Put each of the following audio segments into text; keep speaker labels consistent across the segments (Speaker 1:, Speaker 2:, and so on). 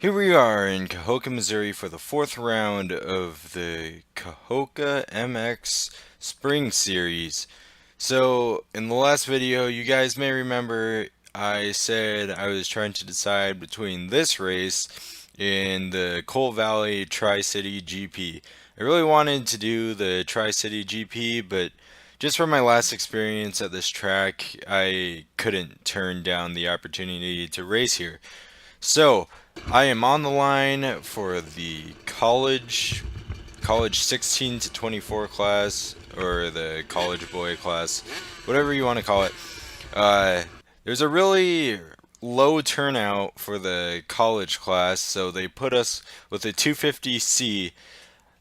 Speaker 1: Here we are in Kahoka, Missouri for the fourth round of the Kahoka MX Spring Series. So, in the last video, you guys may remember I said I was trying to decide between this race and the Coal Valley Tri-City GP. I really wanted to do the Tri-City GP, but just from my last experience at this track, I couldn't turn down the opportunity to race here. So, I am on the line for the college 16 to 24 class, or the Collegeboy class, whatever you want to call it. Uh, there's a really low turnout for the college class, so they put us with a 250C.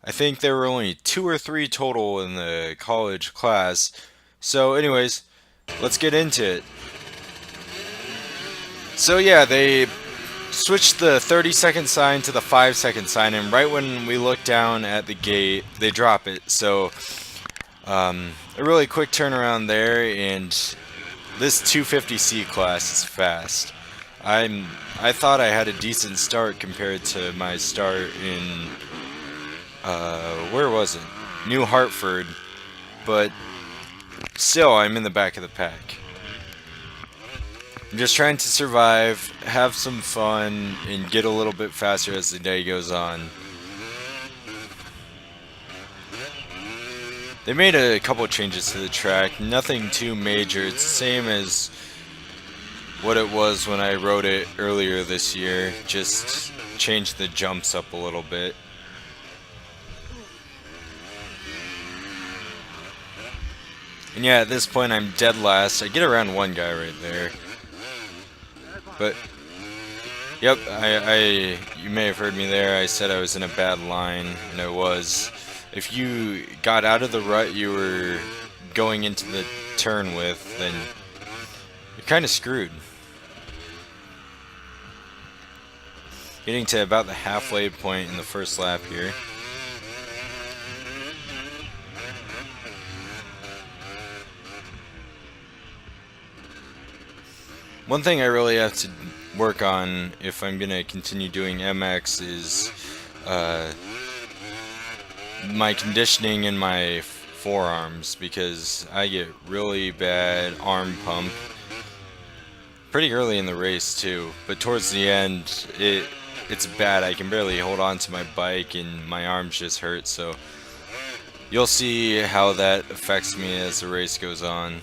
Speaker 1: I think there were only two or three total in the college class. So, anyways, let's get into it. So yeah, they switched the 30-second sign to the 5-second sign, and right when we look down at the gate, they drop it. So, a really quick turnaround there, and this 250C class is fast. I thought I had a decent start compared to my start in where was it? New Hartford, but still I'm in the back of the pack. I'm just trying to survive, have some fun, and get a little bit faster as the day goes on. They made a couple changes to the track, nothing too major. It's the same as what it was when I rode it earlier this year, just changed the jumps up a little bit. And yeah, at this point I'm dead last. I get around one guy right there. But yep, you may have heard me there. I said I was in a bad line, and I was. If you got out of the rut you were going into the turn with, then you're kind of screwed. Getting to about the halfway point in the first lap here. One thing I really have to work on if I'm going to continue doing MX is my conditioning in my forearms, because I get really bad arm pump pretty early in the race too, but towards the end it's bad. I can barely hold on to my bike and my arms just hurt, so you'll see how that affects me as the race goes on.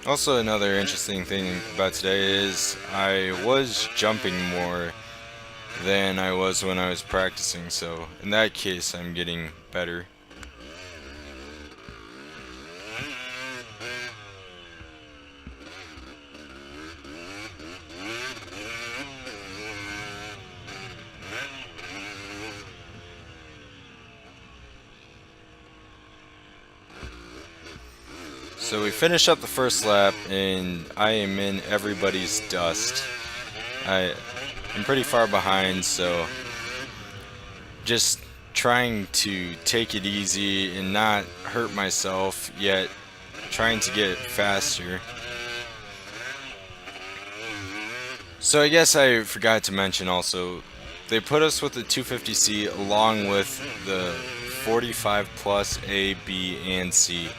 Speaker 1: Also, another interesting thing about today is I was jumping more than I was when I was practicing, so in that case I'm getting better. So we finish up the first lap, and I am in everybody's dust. I'm pretty far behind, so just trying to take it easy and not hurt myself, yet trying to get faster. So I guess I forgot to mention also, they put us with the 250C along with the 45 plus A, B, and C.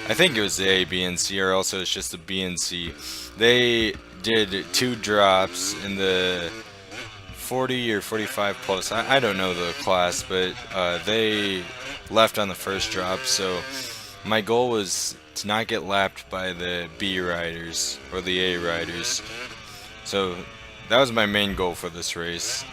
Speaker 1: I think it was the A, B, and C, or also it's just the B and C. They did two drops in the 40 or 45 plus. I don't know the class, but they left on the first drop, so my goal was to not get lapped by the B riders or the A riders. So that was my main goal for this race.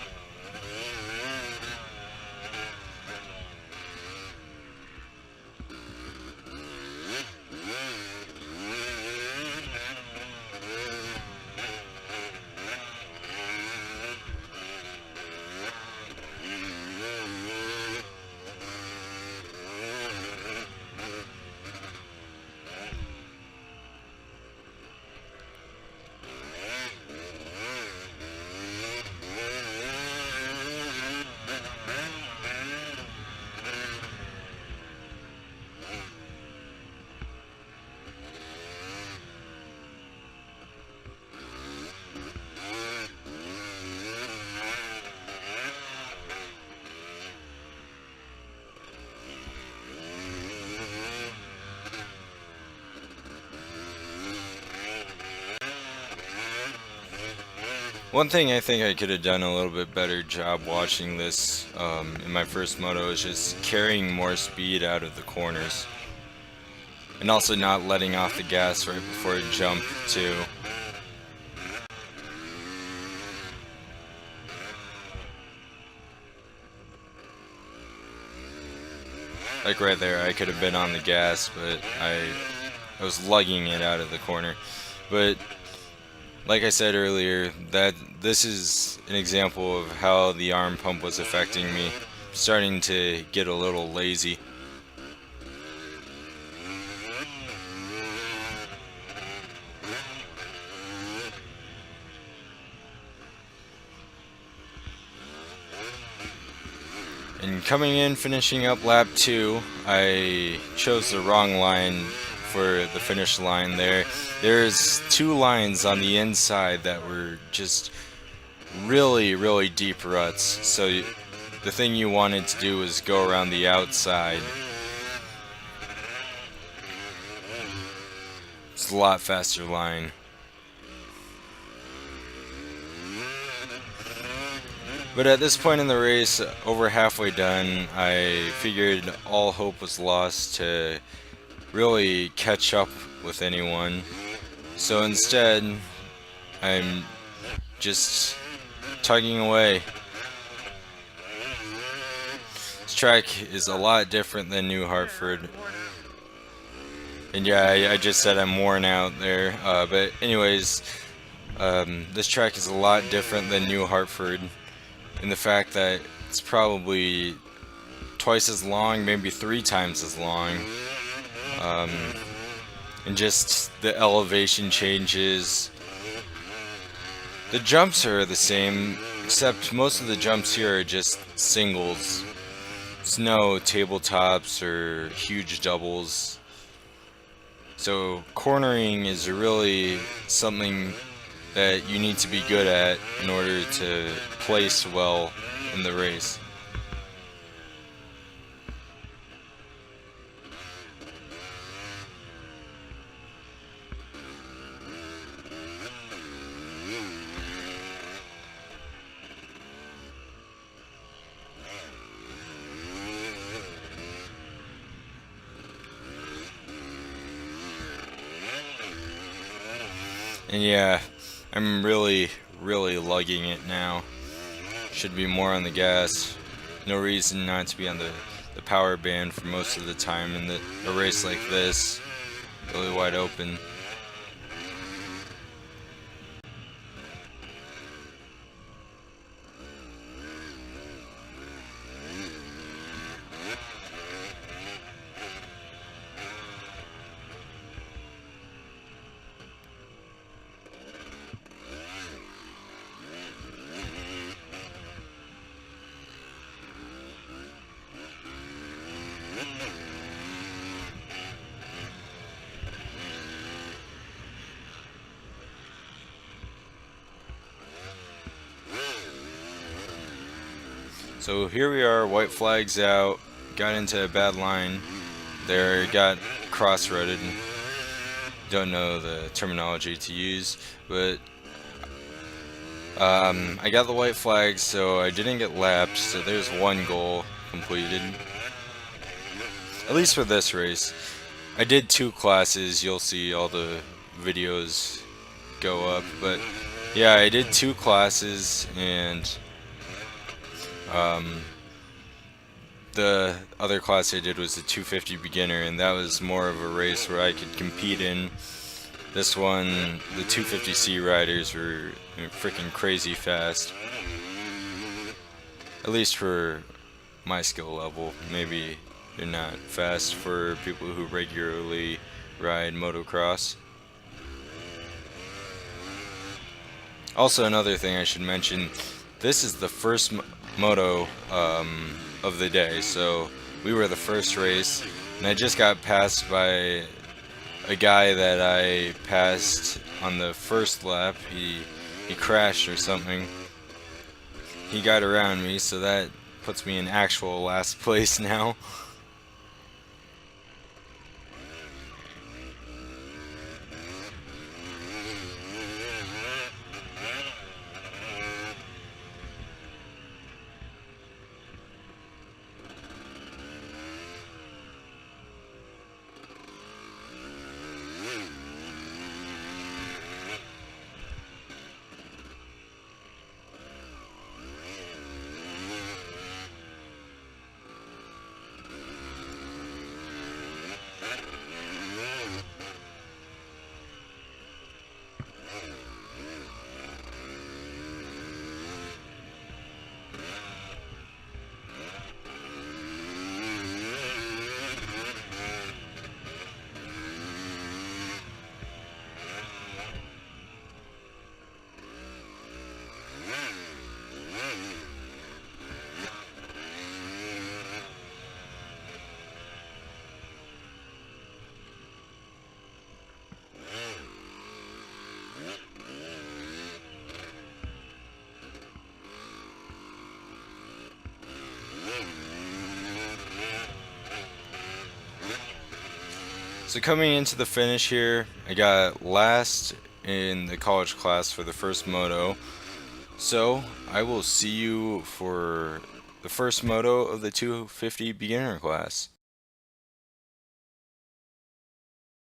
Speaker 1: One thing I think I could have done a little bit better job watching this in my first moto is just carrying more speed out of the corners. And also not letting off the gas right before a jump too. Like right there, I could have been on the gas, but I was lugging it out of the corner. But like I said earlier, that this is an example of how the arm pump was affecting me. Starting to get a little lazy. And coming in, finishing up lap 2, I chose the wrong line for the finish line there. There's 2 lines on the inside that were just really deep ruts. So the thing you wanted to do was go around the outside. It's a lot faster line. But at this point in the race, over halfway done, I figured all hope was lost to really catch up with anyone. So instead, I'm just tugging away. This track is a lot different than New Hartford. And yeah, I just said I'm worn out there. But anyways, this track is a lot different than New Hartford in the fact that it's probably twice as long, maybe 3 times as long. And just the elevation changes. The jumps are the same, except most of the jumps here are just singles. There's no tabletops or huge doubles. So cornering is really something that you need to be good at in order to place well in the race. And yeah, I'm really lugging it now. Should be more on the gas. No reason not to be on the power band for most of the time in a race like this. Really wide open. So here we are, white flags out, got into a bad line there, got cross-roaded. Don't know the terminology to use, but I got the white flag, so I didn't get lapped, so there's 1 goal completed. At least for this race. I did 2 classes, you'll see all the videos go up, but yeah, I did 2 classes, and the other class I did was the 250 beginner, and that was more of a race where I could compete in. This one, the 250C riders were freaking crazy fast. At least for my skill level. Maybe they're not fast for people who regularly ride motocross. Also, another thing I should mention, this is the first moto of the day, so we were the first race, and I just got passed by a guy that I passed on the first lap. He crashed or something. He got around me, so that puts me in actual last place now. So coming into the finish here, I got last in the college class for the first moto. So I will see you for the first moto of the 250 beginner class.